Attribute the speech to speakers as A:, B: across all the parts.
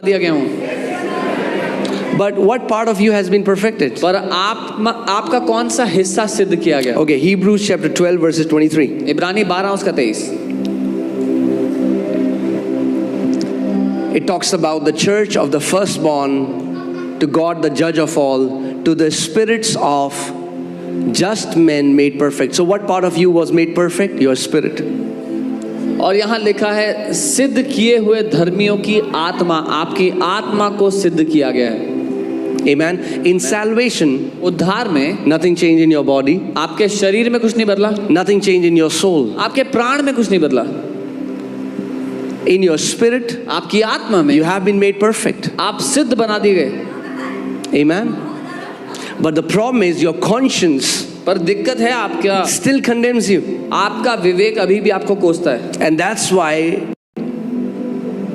A: दिया गया हूँ।
B: But what part of you has been perfected?
A: पर आपका कौन सा हिस्सा सिद्ध किया गया?
B: Okay, Hebrews chapter 12 verses 23.
A: इब्रानी 12 उसका 23।
B: It talks about the church of the firstborn, to God the judge of all, to the spirits of just men made perfect. So what part of you was made perfect? Your spirit.
A: और यहाँ लिखा है सिद्ध किए हुए धर्मियों की आत्मा, आपकी आत्मा को सिद्ध किया गया है।
B: Amen. In salvation,
A: उद्धार में
B: nothing changed in your body,
A: आपके शरीर में कुछ नहीं बदला,
B: nothing changed in your soul.
A: आपके प्राण में कुछ नहीं बदला,
B: In your spirit,
A: आपकी आत्मा में
B: you have been made perfect.
A: आप सिद्ध बना दिए गए।
B: Amen. But the problem is your conscience
A: पर दिक्कत है आपका
B: still condemns you.
A: आपका विवेक अभी भी आपको कोसता है।
B: And that's why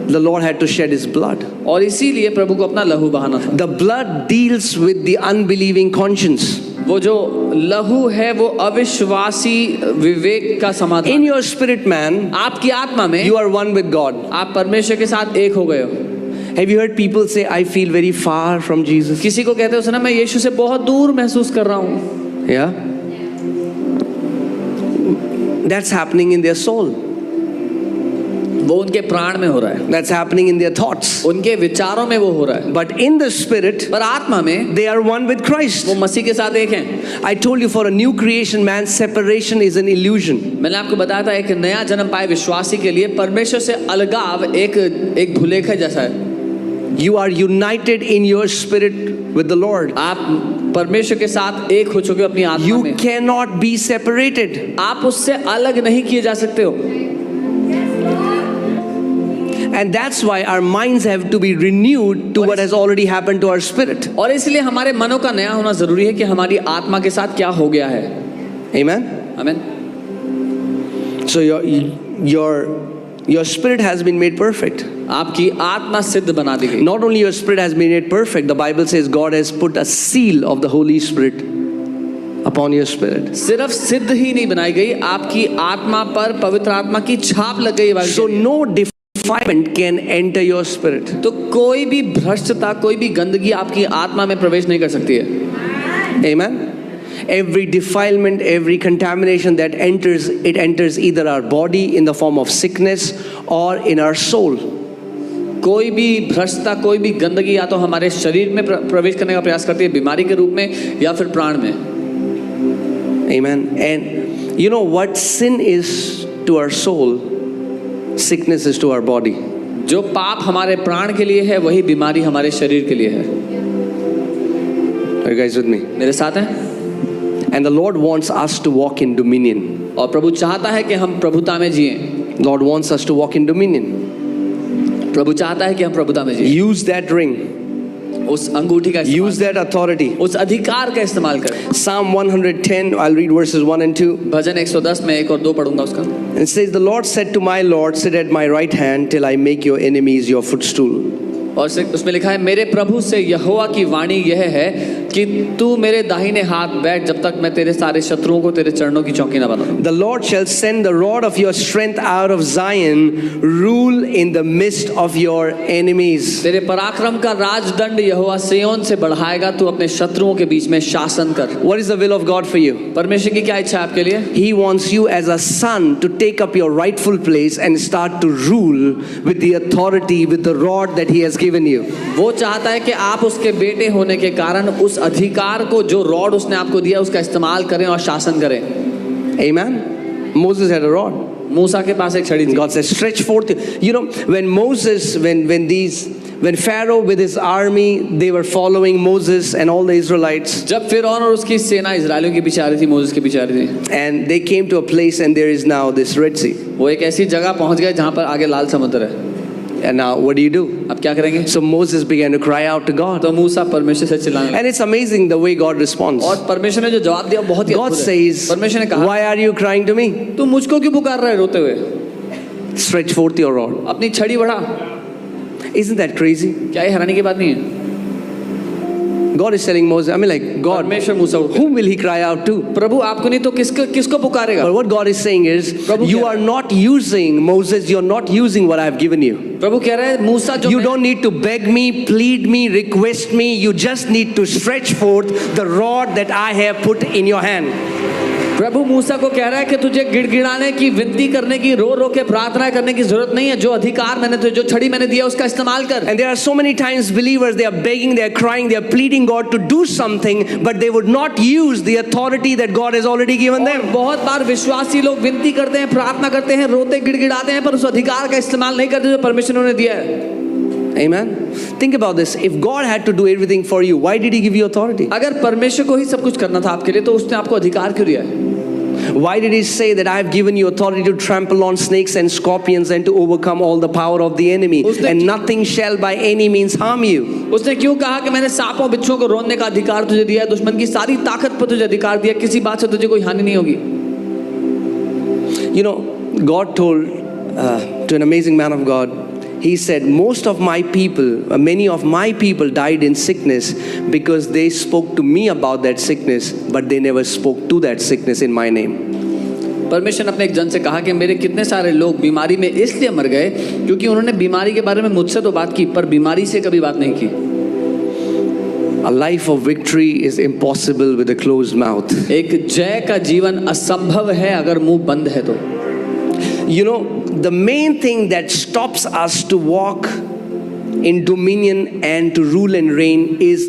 B: the Lord had to shed his blood.
A: और इसीलिए प्रभु को अपना लहू बहाना था।
B: The blood deals with the unbelieving conscience.
A: वो जो लहू है वो अविश्वासी विवेक का समाधान।
B: In your spirit man,
A: आपकी आत्मा में
B: you are one with God.
A: आप परमेश्वर के साथ एक हो गए हो।
B: Have you heard people say, I feel very far from Jesus?
A: किसी को कहते हो सुना मैं यीशु से बहुत दूर महसूस कर रहा हूँ।
B: Yeah. That's happening in their soul.
A: वो उनके प्राण में हो रहा है,
B: That's happening in their thoughts.
A: उनके विचारों में वो हो रहा है।
B: But in the spirit,
A: पर आत्मा में
B: they are one with Christ.
A: वो मसीह के साथ एक हैं।
B: I told you, for a new creation man, separation is an illusion.
A: मैंने आपको बताया था एक नया जन्म पाए विश्वासी के लिए परमेश्वर से अलगाव एक भुलेखा जैसा है।
B: You are united in your spirit with the Lord.
A: आप परमेश्वर के साथ एक हो चुके हो अपनी आत्मा
B: You
A: में।
B: cannot be separated.
A: आप उससे अलग नहीं किए जा सकते हो।
B: And that's why our minds have to be renewed to what has already happened to our spirit.
A: और इसलिए हमारे मनों का नया होना जरूरी है कि हमारी आत्मा के साथ क्या हो गया है।
B: Amen.
A: आमीन।
B: So your spirit has been made perfect.
A: आपकी आत्मा सिद्ध बना दी गई।
B: Not only your spirit has been made perfect, the Bible says God has put a seal of the Holy Spirit upon your spirit.
A: सिर्फ सिद्ध ही नहीं बनाई गई, आपकी आत्मा पर पवित्र आत्मा की छाप लग गई।
B: So no defilement can enter your spirit.
A: तो कोई भी भ्रष्टता, कोई भी गंदगी आपकी आत्मा में प्रवेश नहीं कर सकती है।
B: Amen. Every defilement, every contamination that enters, it enters either our body in the form of sickness or in our soul.
A: कोई भी भ्रष्टता, कोई भी गंदगी या तो हमारे शरीर में प्रवेश करने का प्रयास करती है बीमारी के रूप में या फिर प्राण में।
B: Amen. And you know what sin is to our soul, sickness is to our body.
A: जो पाप हमारे प्राण के लिए है वही बीमारी हमारे शरीर के लिए है।
B: Are you guys with me?
A: मेरे साथ हैं?
B: And the Lord wants us to walk in dominion.
A: और प्रभु चाहता है कि हम प्रभुता में जिएं।
B: Lord wants us to walk in dominion.
A: प्रभु चाहता है कि हम प्रभुता में जिएं।
B: Use that ring.
A: उस अंगूठी का इस्तेमाल
B: Use that authority.
A: उस अधिकार का इस्तेमाल करें।
B: Psalm 110, I'll read verses 1 and 2.
A: भजन 110 में 1 और 2 पढ़ूंगा उसका।
B: It says, the Lord said to my Lord, sit at my right hand till I make your enemies your footstool.
A: और उसमें लिखा है मेरे प्रभु से यहोवा की वाणी यह है कि तू मेरे दाहिने हाथ बैठ जब तक मैं तेरे सारे शत्रुओं को तेरे चरणों की चौकी न बना दूं।
B: The Lord shall send the rod of your strength out of Zion, rule in the midst of your enemies.
A: तेरे पराक्रम का राजदंड यहोवा सिय्योन से बढ़ाएगा, तू अपने शत्रुओं के बीच में शासन कर।
B: What is the will of God for you?
A: परमेश्वर की क्या इच्छा है आपके लिए?
B: He wants you as a son to take up your rightful place and start to rule with the authority, with the rod that He has given you.
A: वो चाहता है कि आप उसके बेटे होने के कारण उस अधिकार को जो रॉड उसने आपको दिया उसका इस्तेमाल करें और शासन करें।
B: Amen. Moses had a rod.
A: मूसा के पास एक छड़ी थी।
B: God says, stretch forth. You know, when Moses, when Pharaoh with his army, they were following Moses and all the Israelites.
A: जब फिरौन और उसकी सेना इजरायलियों के पीछे आ रही थी, मोसेस के पीछे आ रही थी,
B: And they came to a place and there is now this Red Sea.
A: वो एक ऐसी जगह पहुंच गए जहां पर आगे लाल समुद्र है।
B: And now what do?
A: अब क्या करेंगे?
B: So Moses began to cry out to God.
A: तो मूसा परमेश्वर से चिल्लाने लगा।
B: And it's amazing the way God responds.
A: और परमेश्वर ने जो जवाब दिया बहुत ही
B: God
A: अद्भुत है।
B: says,
A: परमेश्वर ने कहा,
B: why are you crying to me?
A: तू मुझको क्यों पुकार रहा है रोते हुए?
B: Stretch forth your rod.
A: अपनी छड़ी बढ़ा।
B: Isn't that crazy?
A: क्या ये हैरानी की बात नहीं है?
B: God is telling Moses, I mean like, God,
A: परमेश्वर मूसा को
B: whom will he cry out to?
A: प्रभु आपको नहीं तो किसको पुकारेगा?
B: But what God is saying is,
A: Prabhu
B: you
A: कह
B: are not using, Moses, you're not using what I have given you.
A: प्रभु कह रहा है मूसा जो
B: You don't need to beg me, plead me, request me. You just need to stretch forth the rod that I have put in your hand.
A: प्रभु मूसा को कह रहा है कि तुझे गिड़गिड़ाने की, विनती करने की, रो रो के प्रार्थना करने की जरूरत नहीं है। जो अधिकार मैंने तुझे, जो छड़ी मैंने दिया उसका इस्तेमाल कर।
B: And there are so many times believers, they are begging, they are crying, they are pleading God to do something, but they would not use the authority that God has already given them.
A: बहुत बार विश्वासी लोग विनती करते हैं, प्रार्थना करते हैं, रोते गिड़गिड़ाते हैं, पर उस अधिकार का इस्तेमाल नहीं करते जो परमेश्वर ने उन्हें दिया है।
B: Amen. Think about this. If God had to do everything for you, why did he give you authority?
A: अगर परमेश्वर को ही सब कुछ करना था आपके लिए, तो उसने आपको अधिकार क्यों दिया है?
B: Why did he say that I have given you authority to trample on snakes and scorpions and to overcome all the power of the enemy, and nothing shall by any means harm you?
A: उसने क्यों कहा कि मैंने सांपों बिच्छुओं को रोकने का अधिकार तुझे दिया है, दुश्मन की सारी ताकत पर तुझे अधिकार दिया, किसी बात से तुझे कोई हानि नहीं होगी?
B: You know, God told to an amazing man of God, he said, most of my people, many of my people died in sickness because they spoke to me about that sickness, but they never spoke to that sickness in my name.
A: परमेश्वर ने अपने एक जन से कहा कि मेरे कितने सारे लोग बीमारी में इसलिए मर गए क्योंकि उन्होंने बीमारी के बारे में मुझसे तो बात की, पर बीमारी से कभी बात नहीं की।
B: A life of victory is impossible with a closed mouth.
A: एक जय का जीवन असंभव है अगर मुंह बंद है तो।
B: You know, the main thing that stops us to walk in dominion and to rule and reign is